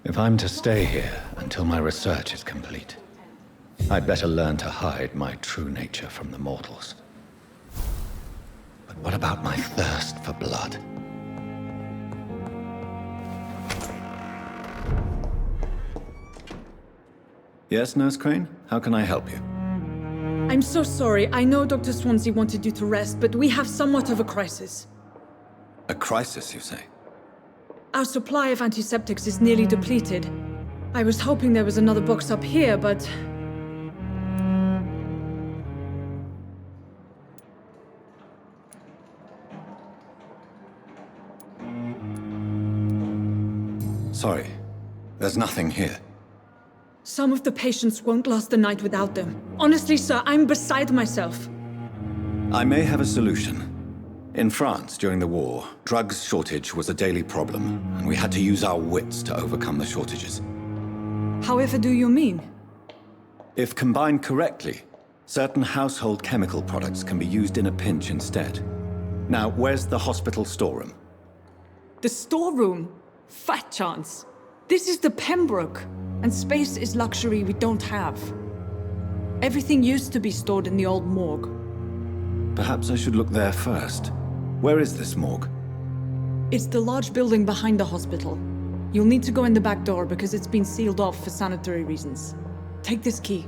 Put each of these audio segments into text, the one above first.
If I'm to stay here until my research is complete, I'd better learn to hide my true nature from the mortals. But what about my thirst for blood? Yes, Nurse Crane? How can I help you? I'm so sorry. I know Dr. Swansea wanted you to rest, but we have somewhat of a crisis. A crisis, you say? Our supply of antiseptics is nearly depleted. I was hoping there was another box up here, but... Sorry, there's nothing here. Some of the patients won't last the night without them. Honestly, sir, I'm beside myself. I may have a solution. In France, during the war, drugs shortage was a daily problem, and we had to use our wits to overcome the shortages. However do you mean? If combined correctly, certain household chemical products can be used in a pinch instead. Now, where's the hospital storeroom? The storeroom? Fat chance. This is the Pembroke, and space is luxury we don't have. Everything used to be stored in the old morgue. Perhaps I should look there first. Where is this morgue? It's the large building behind the hospital. You'll need to go in the back door because it's been sealed off for sanitary reasons. Take this key.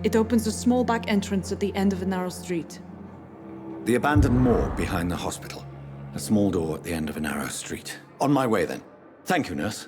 It opens a small back entrance at the end of a narrow street. The abandoned morgue behind the hospital. A small door at the end of a narrow street. On my way then. Thank you, nurse.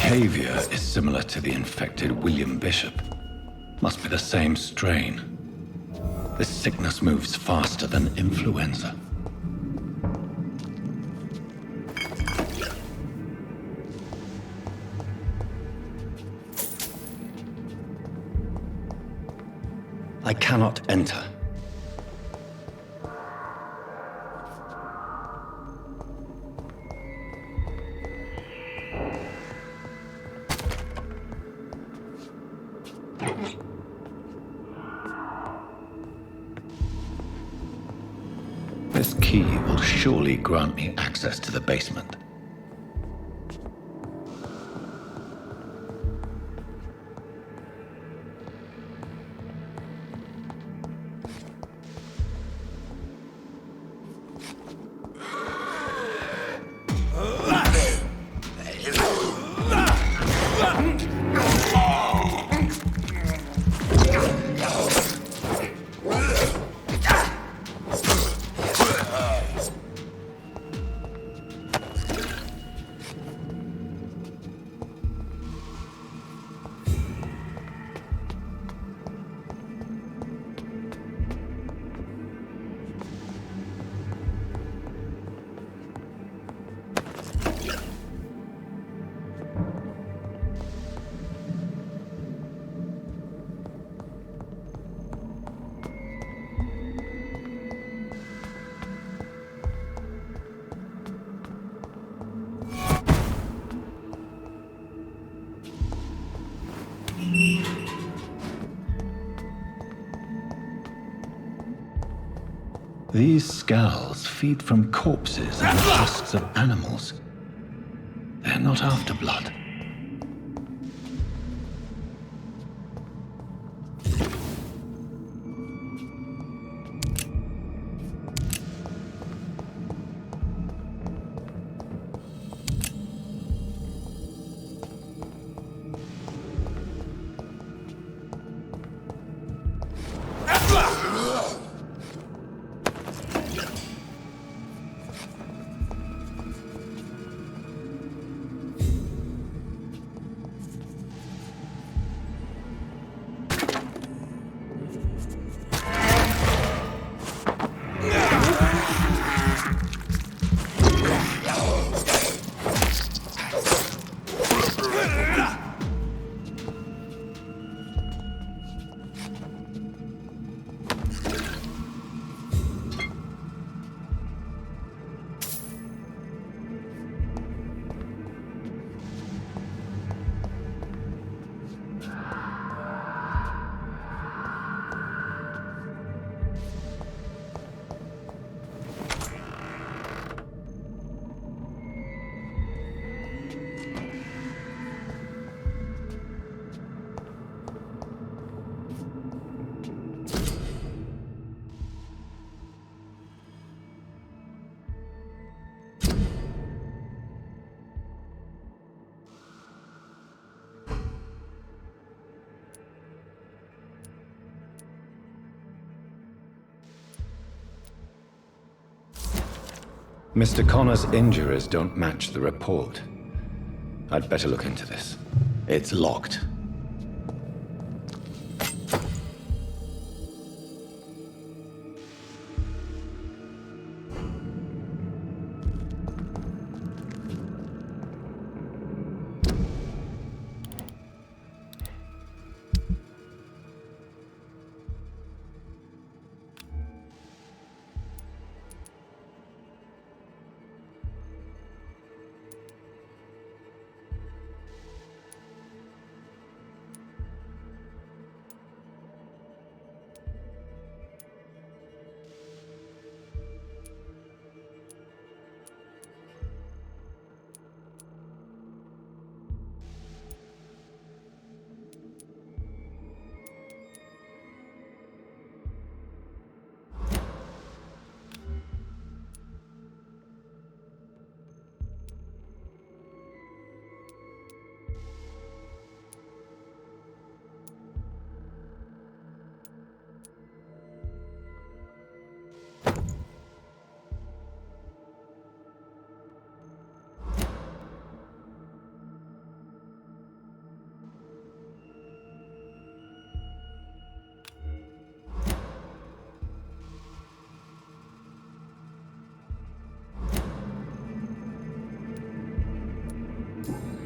Behavior is similar to the infected William Bishop. Must be the same strain. This sickness moves faster than influenza. I cannot enter. This key will surely grant me access to the basement. These scowls feed from corpses and the husks of animals. They're not after blood. Mr. Connor's injuries don't match the report. I'd better look into this. It's locked.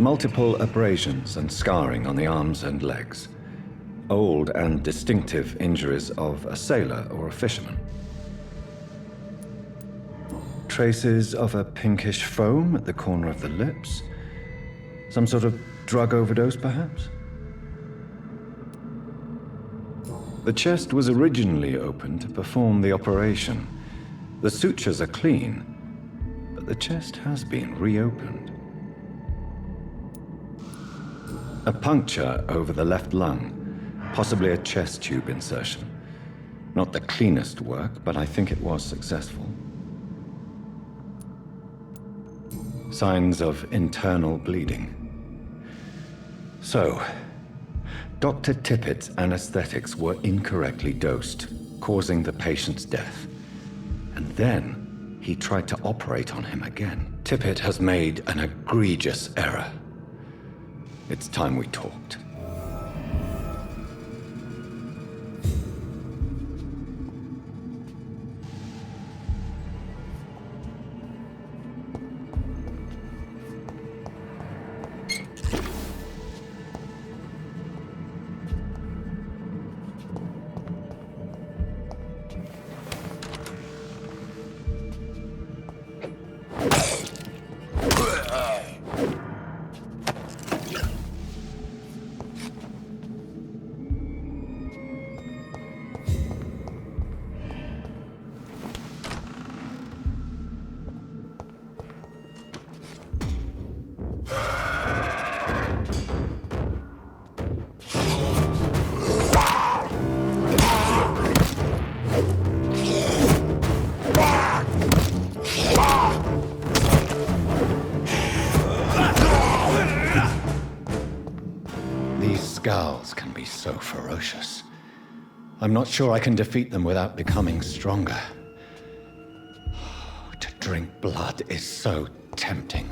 Multiple abrasions and scarring on the arms and legs. Old and distinctive injuries of a sailor or a fisherman. Traces of a pinkish foam at the corner of the lips. Some sort of drug overdose, perhaps? The chest was originally opened to perform the operation. The sutures are clean, but the chest has been reopened. A puncture over the left lung, possibly a chest tube insertion. Not the cleanest work, but I think it was successful. Signs of internal bleeding. So, Dr. Tippett's anesthetics were incorrectly dosed, causing the patient's death. And then he tried to operate on him again. Tippett has made an egregious error. It's time we talked. Scowls can be so ferocious. I'm not sure I can defeat them without becoming stronger. To drink blood is so tempting.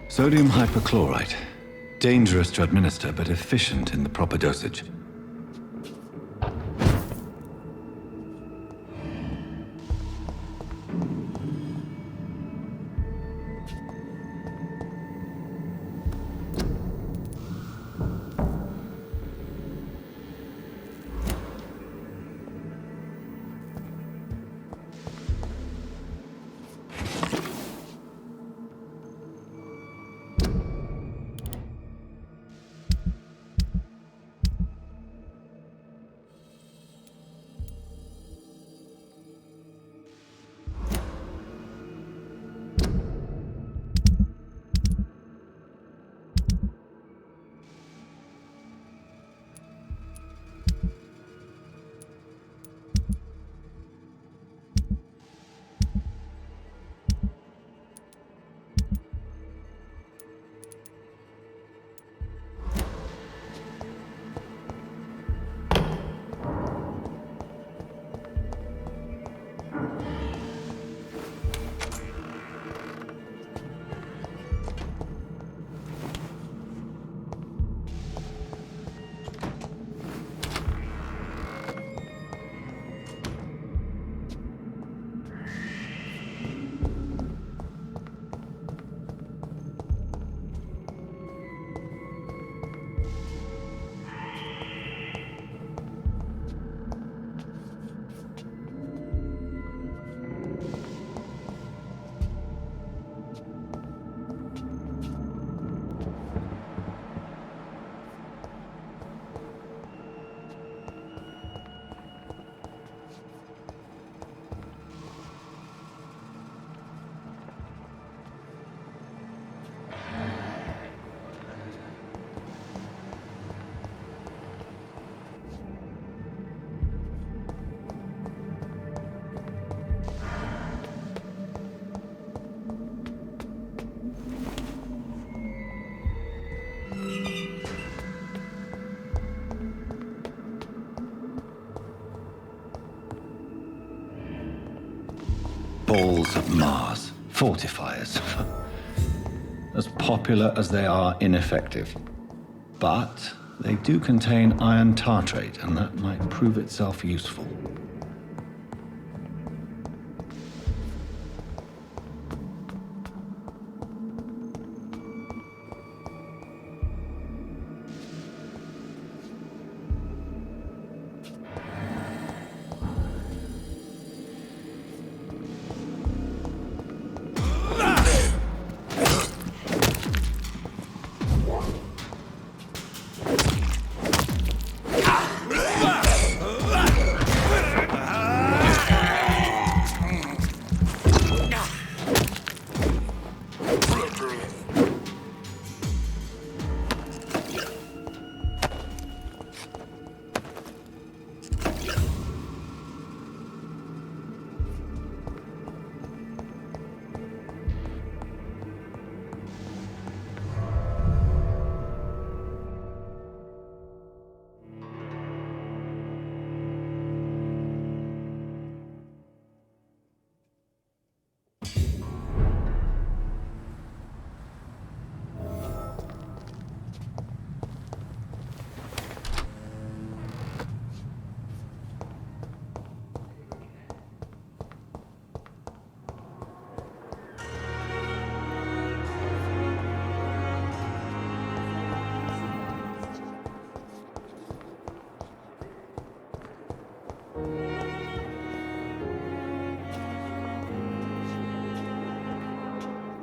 Sodium hypochlorite. Dangerous to administer, but efficient in the proper dosage. Balls of Mars, fortifiers. As popular as they are ineffective. But they do contain iron tartrate, and that might prove itself useful.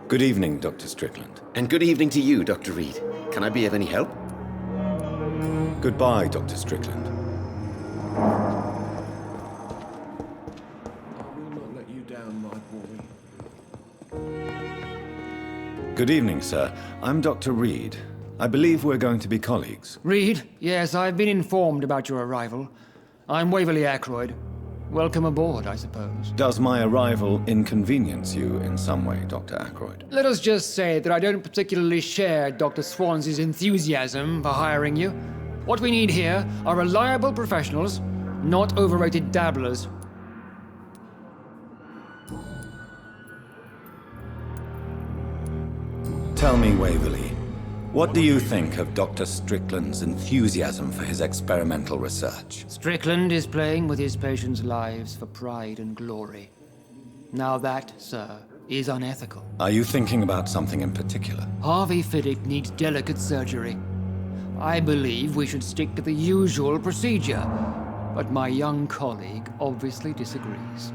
Good evening, Dr. Strickland. And good evening to you, Dr. Reed. Can I be of any help? Goodbye, Dr. Strickland. I will not let you down, my boy. Good evening, sir. I'm Dr. Reed. I believe we're going to be colleagues. Reed? Yes, I've been informed about your arrival. I'm Waverly Ackroyd. Welcome aboard, I suppose. Does my arrival inconvenience you in some way, Dr. Ackroyd? Let us just say that I don't particularly share Dr. Swans's enthusiasm for hiring you. What we need here are reliable professionals, not overrated dabblers. Tell me, Waverly, what do you think of Dr. Strickland's enthusiasm for his experimental research? Strickland is playing with his patients' lives for pride and glory. Now that, sir, is unethical. Are you thinking about something in particular? Harvey Fiddick needs delicate surgery. I believe we should stick to the usual procedure, but my young colleague obviously disagrees.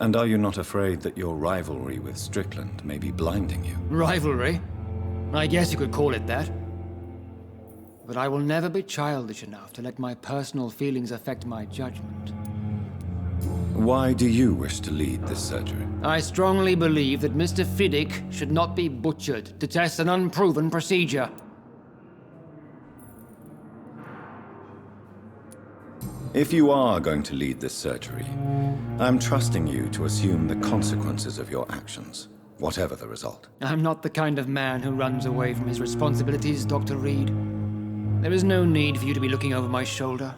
And are you not afraid that your rivalry with Strickland may be blinding you? Rivalry? I guess you could call it that. But I will never be childish enough to let my personal feelings affect my judgment. Why do you wish to lead this surgery? I strongly believe that Mr. Fiddick should not be butchered to test an unproven procedure. If you are going to lead this surgery, I'm trusting you to assume the consequences of your actions, whatever the result. I'm not the kind of man who runs away from his responsibilities, Dr. Reed. There is no need for you to be looking over my shoulder.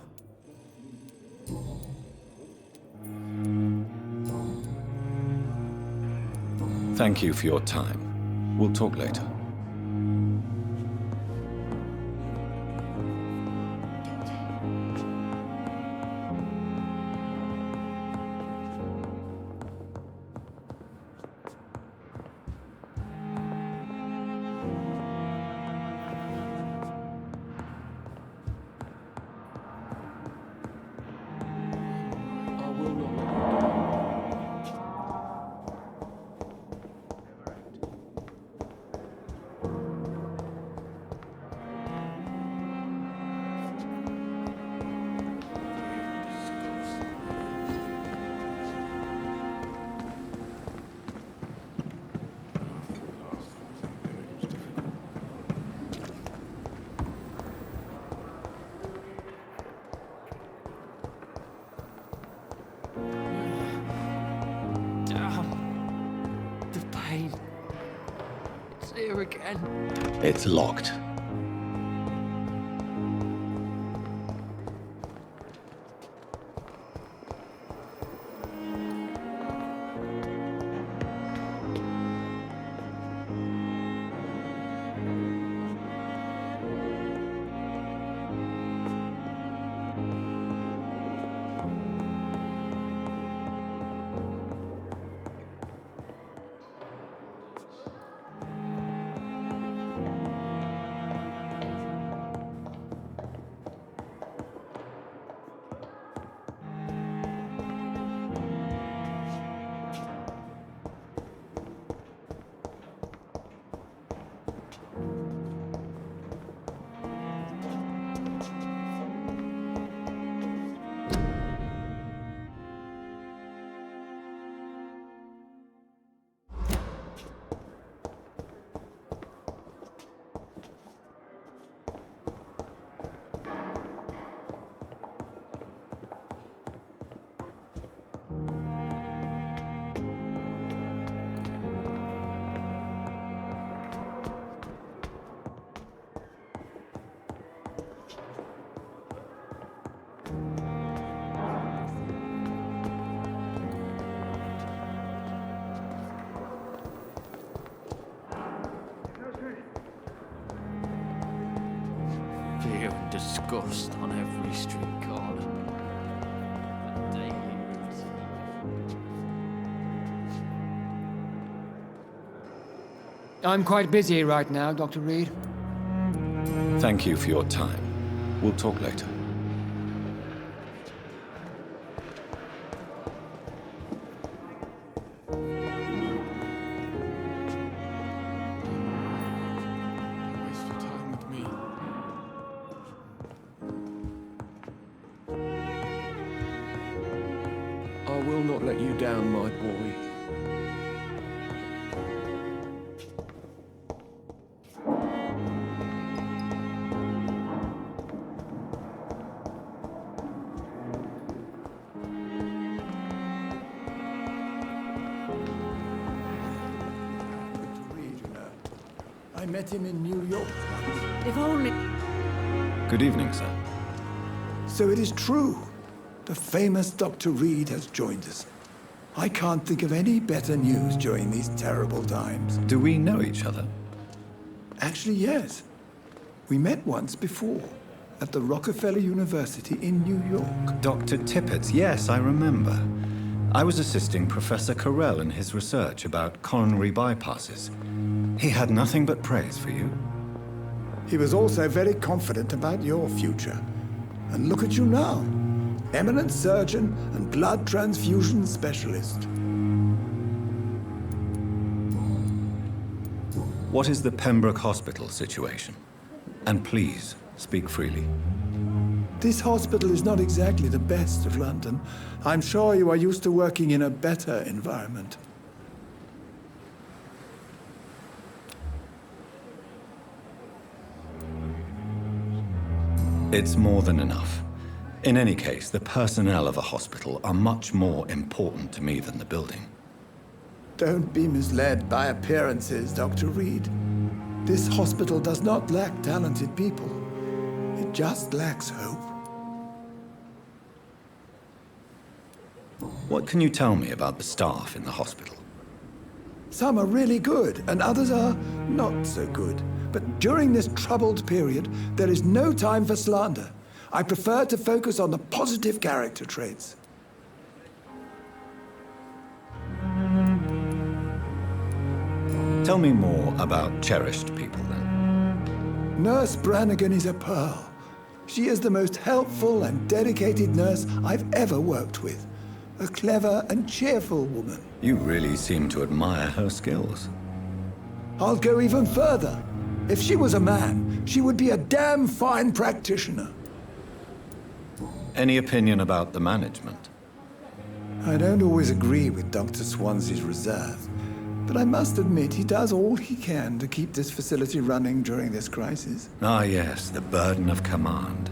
Thank you for your time. We'll talk later. I will not let you down. The pain. It's here again. It's locked. spewing disgust on every street corner. The daily routine. I'm quite busy right now, Dr. Reed. Thank you for your time. We'll talk later. Waste your time with me. I will not let you down, my boy. I met him in New York once. If only. Good evening, sir. So it is true. The famous Dr. Reed has joined us. I can't think of any better news during these terrible times. Do we know each other? Actually, yes. We met once before at the Rockefeller University in New York. Dr. Tippett, yes, I remember. I was assisting Professor Carell in his research about coronary bypasses. He had nothing but praise for you. He was also very confident about your future. And look at you now. Eminent surgeon and blood transfusion specialist. What is the Pembroke Hospital situation? And please, speak freely. This hospital is not exactly the best of London. I'm sure you are used to working in a better environment. It's more than enough. In any case, the personnel of a hospital are much more important to me than the building. Don't be misled by appearances, Dr. Reed. This hospital does not lack talented people. It just lacks hope. What can you tell me about the staff in the hospital? Some are really good, and others are not so good. But during this troubled period, there is no time for slander. I prefer to focus on the positive character traits. Tell me more about cherished people, then. Nurse Brannigan is a pearl. She is the most helpful and dedicated nurse I've ever worked with. A clever and cheerful woman. You really seem to admire her skills. I'll go even further. If she was a man, she would be a damn fine practitioner. Any opinion about the management? I don't always agree with Dr. Swansea's reserve, but I must admit he does all he can to keep this facility running during this crisis. Ah, yes, the burden of command.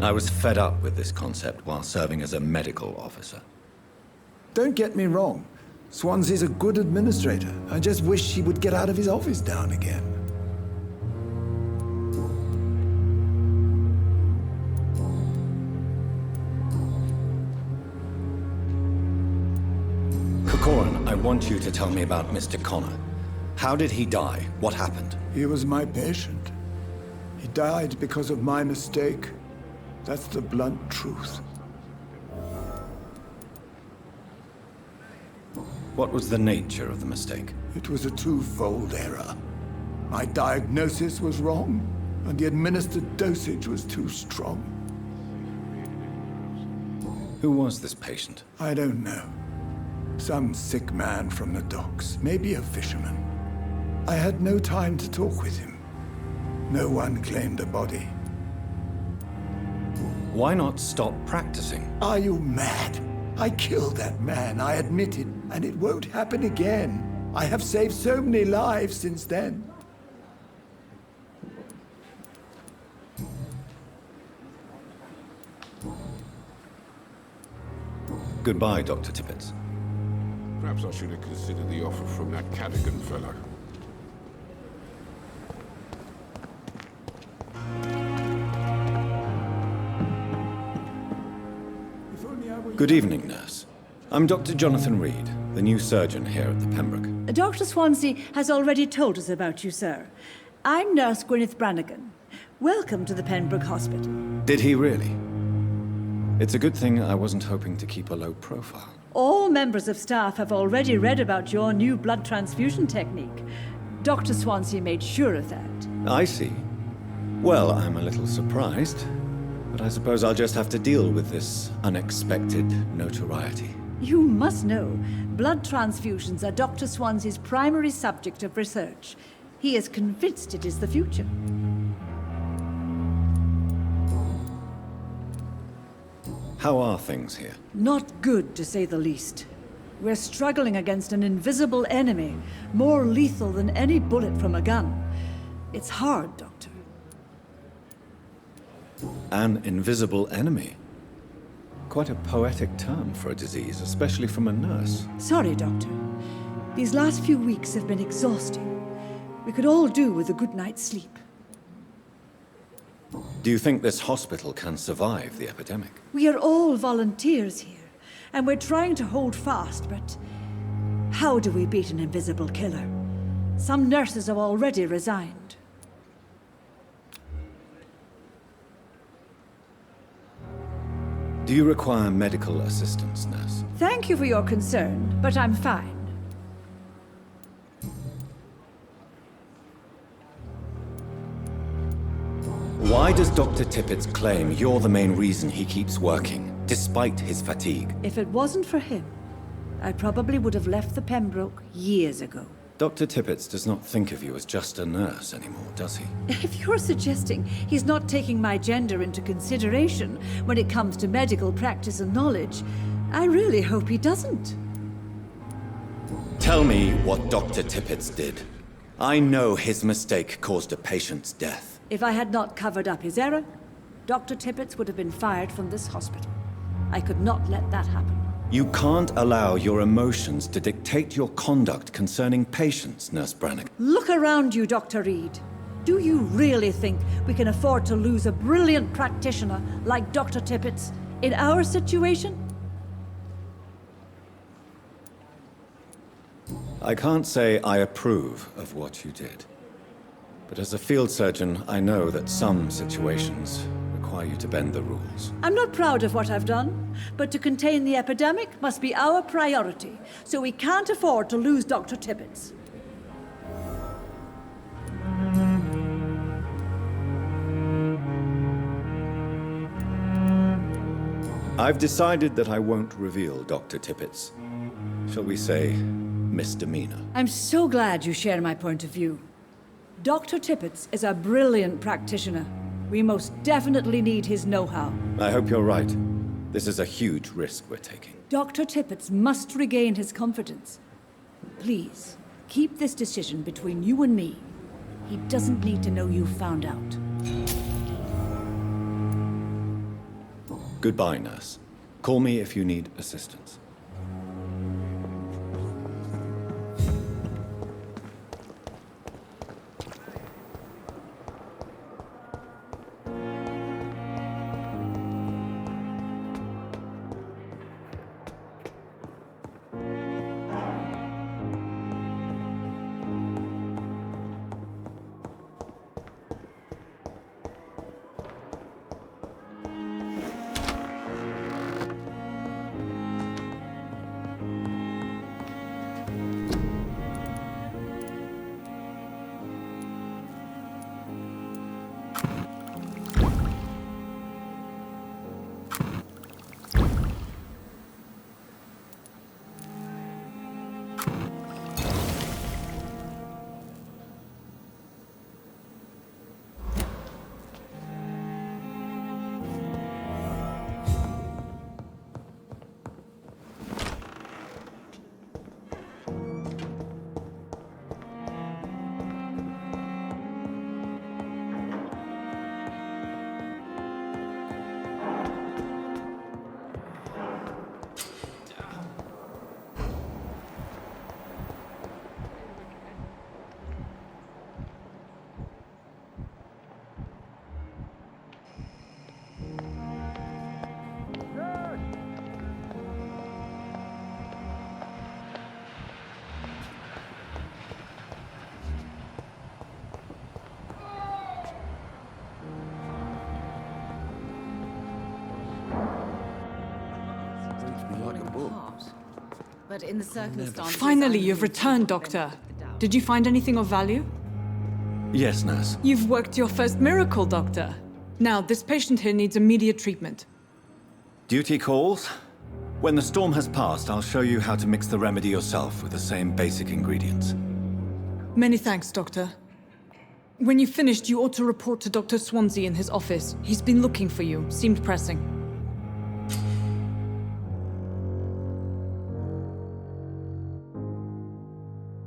I was fed up with this concept while serving as a medical officer. Don't get me wrong. Swansea's a good administrator. I just wish he would get out of his office now and again. Corcoran, I want you to tell me about Mr. Connor. How did he die? What happened? He was my patient. He died because of my mistake. That's the blunt truth. What was the nature of the mistake? It was a twofold error. My diagnosis was wrong, and the administered dosage was too strong. Who was this patient? I don't know. Some sick man from the docks, maybe a fisherman. I had no time to talk with him. No one claimed a body. Why not stop practicing? Are you mad? I killed that man, I admit it, and it won't happen again. I have saved so many lives since then. Goodbye, Dr. Tippett. Perhaps I should have considered the offer from that Cadogan fellow. Good evening, nurse. I'm Dr. Jonathan Reed, the new surgeon here at the Pembroke. Dr. Swansea has already told us about you, sir. I'm Nurse Gwyneth Brannigan. Welcome to the Pembroke Hospital. Did he really? It's a good thing I wasn't hoping to keep a low profile. All members of staff have already read about your new blood transfusion technique. Dr. Swansea made sure of that. I see. Well, I'm a little surprised, but I suppose I'll just have to deal with this unexpected notoriety. You must know, blood transfusions are Dr. Swansea's primary subject of research. He is convinced it is the future. How are things here? Not good, to say the least. We're struggling against an invisible enemy, more lethal than any bullet from a gun. It's hard, Doctor. An invisible enemy? Quite a poetic term for a disease, especially from a nurse. Sorry, Doctor. These last few weeks have been exhausting. We could all do with a good night's sleep. Do you think this hospital can survive the epidemic? We are all volunteers here, and we're trying to hold fast, but how do we beat an invisible killer? Some nurses have already resigned. Do you require medical assistance, nurse? Thank you for your concern, but I'm fine. Why does Dr. Tippett's claim you're the main reason he keeps working, despite his fatigue? If it wasn't for him, I probably would have left the Pembroke years ago. Dr. Tippett does not think of you as just a nurse anymore, does he? If you're suggesting he's not taking my gender into consideration when it comes to medical practice and knowledge, I really hope he doesn't. Tell me what Dr. Tippett did. I know his mistake caused a patient's death. If I had not covered up his error, Dr. Tippett would have been fired from this hospital. I could not let that happen. You can't allow your emotions to dictate your conduct concerning patients, Nurse Brannigan. Look around you, Dr. Reed. Do you really think we can afford to lose a brilliant practitioner like Dr. Tippett in our situation? I can't say I approve of what you did. But as a field surgeon, I know that some situations require you to bend the rules. I'm not proud of what I've done, but to contain the epidemic must be our priority, so we can't afford to lose Dr. Tippett. I've decided that I won't reveal Dr. Tippett's, shall we say, misdemeanor. I'm so glad you share my point of view. Dr. Tippett is a brilliant practitioner. We most definitely need his know-how. I hope you're right. This is a huge risk we're taking. Dr. Tippett must regain his confidence. Please, keep this decision between you and me. He doesn't need to know you found out. Goodbye, nurse. Call me if you need assistance. but in the circumstances... Finally, you've returned, Doctor. Did you find anything of value? Yes, nurse. You've worked your first miracle, Doctor. Now, this patient here needs immediate treatment. Duty calls. When the storm has passed, I'll show you how to mix the remedy yourself with the same basic ingredients. Many thanks, Doctor. When you've finished, you ought to report to Dr. Swansea in his office. He's been looking for you. Seemed pressing.